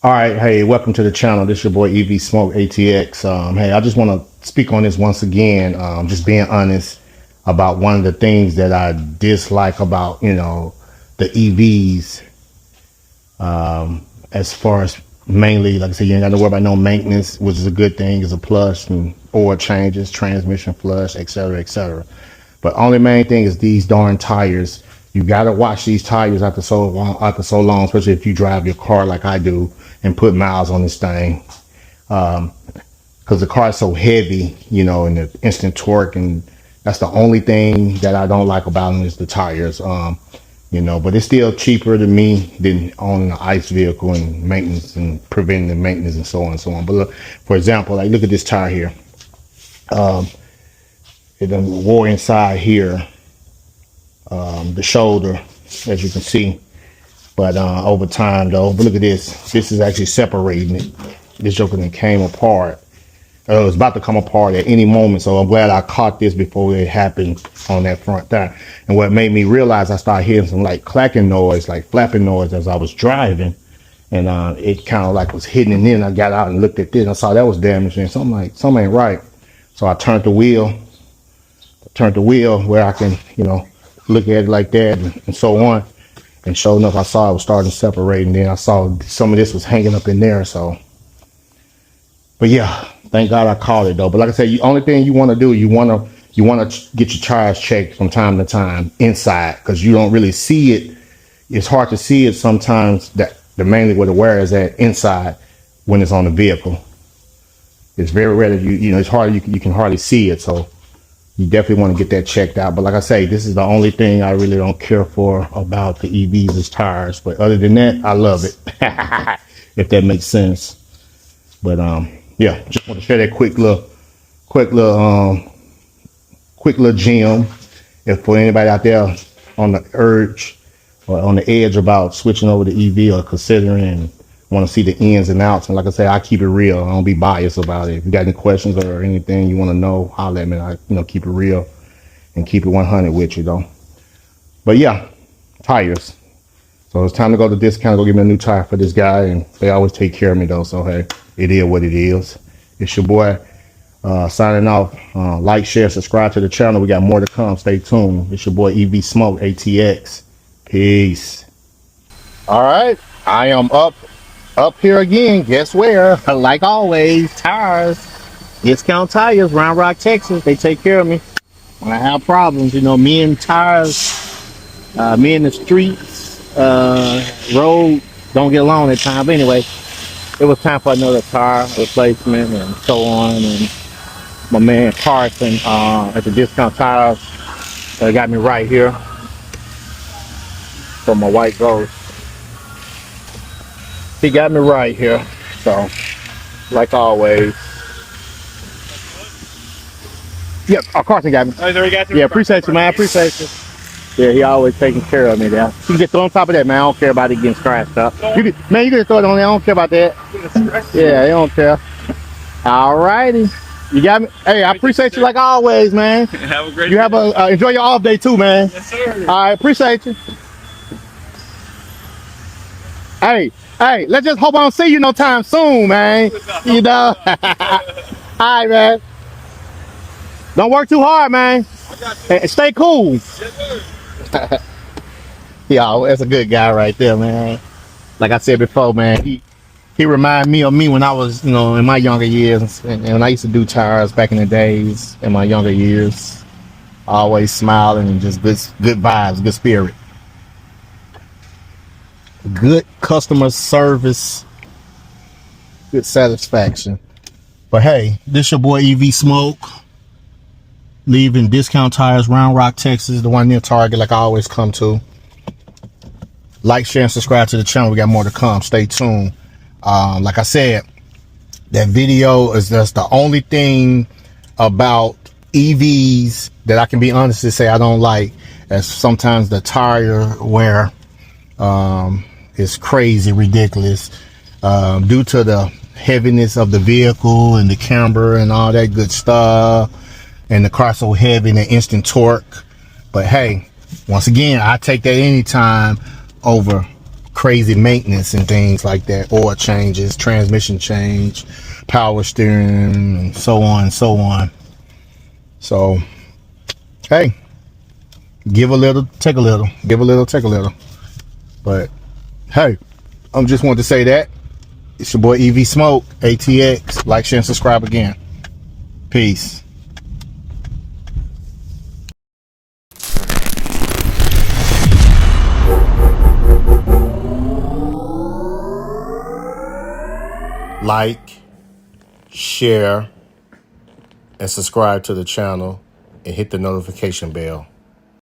All right, hey, welcome to the channel. This is your boy EV Smoke ATX. Hey, I just want to speak on this once again. Just being honest about one of the things that I dislike about the EVs. As far as mainly, like I said, you ain't got to worry about no maintenance, which is a good thing. Is a plus, and oil changes, transmission flush, etc., etc. But only main thing is these darn tires. You gotta watch these tires after so long, especially if you drive your car like I do and put miles on this thing. Because the car is so heavy, and the instant torque, and that's the only thing that I don't like about them is the tires. But it's still cheaper to me than owning an ICE vehicle and maintenance and preventing the maintenance and so on and so on. But look, for example, like look at this tire here. It done wore inside here. The shoulder, as you can see, but over time though, but look at this is actually separating it. This joker then came apart. It was about to come apart at any moment, so I'm glad I caught this before it happened on that front tire. And what made me realize, I started hearing some like clacking noise, like flapping noise as I was driving, and it kind of like was hitting. And then I got out and looked at this and I saw that was damaged, and something ain't right. So I turned the wheel where I can look at it like that and so on, and sure enough I saw it was starting to separate, and then I saw some of this was hanging up in there. So but yeah, thank God I caught it though. But like I said, the only thing you want to do, you want to get your tires checked from time to time inside, because you don't really see it. It's hard to see it sometimes, that the mainly where the wear is at inside when it's on the vehicle. It's very rare that it's hard, you can hardly see it. So you definitely want to get that checked out. But like I say, this is the only thing I really don't care for about the EVs is tires. But other than that, I love it. If that makes sense. But yeah, just want to share that quick little gem. If for anybody out there on the urge or on the edge about switching over to EV, or considering, want to see the ins and outs, and like I say, I keep it real. I don't be biased about it. If you got any questions or anything you want to know, holler at me. I keep it real and keep it 100 with you though. But yeah, tires. So it's time to go to discount, go get me a new tire for this guy, and they always take care of me though. So hey, it is what it is. It's your boy signing off. Like, share, subscribe to the channel. We got more to come. Stay tuned. It's your boy EV Smoke ATX. Peace. All right, I am up here again. Guess where? Like always, tires. Discount Tires, Round Rock, Texas. They take care of me when I have problems. Me and tires, me in the streets, road don't get along at times. But anyway, it was time for another tire replacement and so on. And my man Carson at the Discount Tires got me right here for my white Ghost. He got me right here. So, like always. Yep, Carson got me. Oh, there he got you. Yeah, appreciate you, man. Appreciate you. Yeah, he always taking care of me there. You can just throw on top of that, man. I don't care about it getting scratched up. You can just throw it on there. I don't care about that. Yeah, I don't care. All righty. You got me. Hey, I appreciate you like always, man. Have a great day. You have a enjoy your off day too, man. Yes, sir. All right, appreciate you. Hey, let's just hope I don't see you no time soon, man. All right, man. Don't work too hard, man. And stay cool. Yes, sir. Yeah, that's a good guy right there, man. Like I said before, man, he reminded me of me when I was, in my younger years, and when I used to do tires back in the days, in my younger years. Always smiling and just good vibes, good spirit. Good customer service, good satisfaction. But hey, this your boy EV Smoke, leaving Discount Tires, Round Rock, Texas, the one near Target, like I always come to. Like, share, and subscribe to the channel. We got more to come. Stay tuned. Like I said, that video is just the only thing about EVs that I can be honest to say I don't like, as sometimes the tire wear is crazy, ridiculous, due to the heaviness of the vehicle and the camber and all that good stuff, and the car so heavy and the instant torque. But hey, once again, I take that anytime over crazy maintenance and things like that, oil changes, transmission change, power steering, and so on and so on. So, hey, give a little, take a little, give a little, take a little. But hey, I just wanted to say that. It's your boy EV Smoke, ATX. Like, share, and subscribe again. Peace. Like, share, and subscribe to the channel and hit the notification bell.